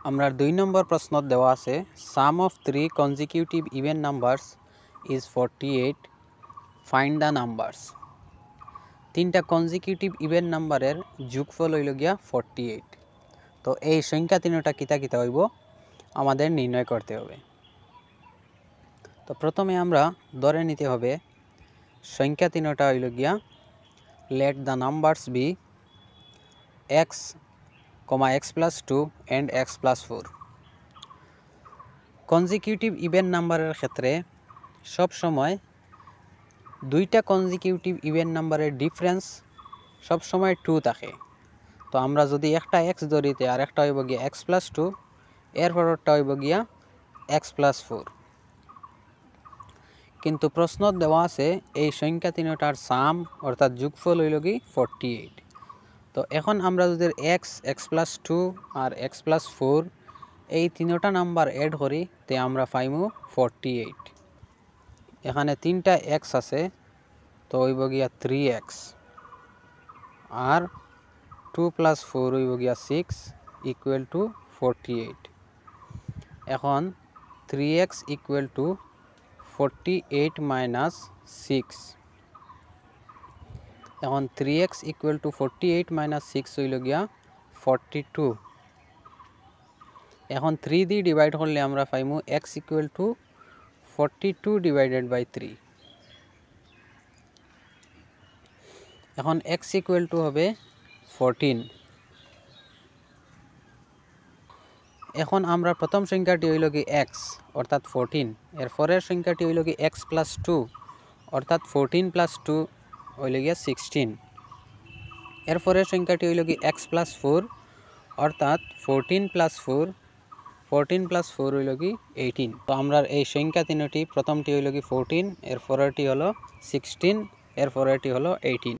আমরা 2 নম্বর প্রশ্ন দেওয়া আছে sum of 3 consecutive even numbers is 48 find the numbers. তিনটা কনজিকিউটিভ ইভেন নাম্বারের যোগফল হইল গিয়া 48। তো এই সংখ্যা তিনটা কিতা কিতা হইব আমাদের নির্ণয় করতে হবে। তো প্রথমে আমরা ধরে নিতে হবে সংখ্যা তিনটা হইল গিয়া let the numbers be x, x plus 2 and x plus 4। Consecutive even নাম্বারের ক্ষেত্রে সব সময় দুইটা কনজিকিউটিভ ইভেন নাম্বারের ডিফারেন্স সব সময় 2 থাকে। তো আমরা যদি একটা x ধরিতে আর একটা হইব গিয়া x plus 2, এর পরেরটা হইব গিয়া x plus 4। কিন্তু প্রশ্ন দেওয়া আছে এই সংখ্যা তিনটার সাম অর্থাৎ যোগফল হইল কি 48। তো এখন আমরা যদি x plus 2 আর x plus 4 এই তিনটা নাম্বার এড করি তে আমরা পাইমু 48। এখানে তিনটা x আছে তো হইব গিয়া 3x আর 2 plus 4 হইব গিয়া 6 ইকুয়াল টু 48। এখন 3x ইকুয়াল টু 48 মাইনাস 6। এখন 3x ইকুয়াল টু 48 মাইনাস 6 হইল গিয়া 42। এখন 3 দিয়ে ডিভাইড করলে আমরা পাইমু x equal to 42 divided by 3। এখন x ইকুয়াল টু হবে 14। এখন আমরা প্রথম সংখ্যাটি হইল কি x অর্থাৎ 14, এর পরের সংখ্যাটি হইল কি x প্লাস 2 অর্থাৎ 14 প্লাস 2 হইল গিয়া 16। এর পরের সংখ্যাটি হইল কি x প্লাস 4 অর্থাৎ 14 প্লাস 4 হইল কি 18। তো আমরা এই সংখ্যা তিনটি প্রথমটি হইল কি 14, এর পরেরটি হলো 16, এর পরেরটি হলো 18।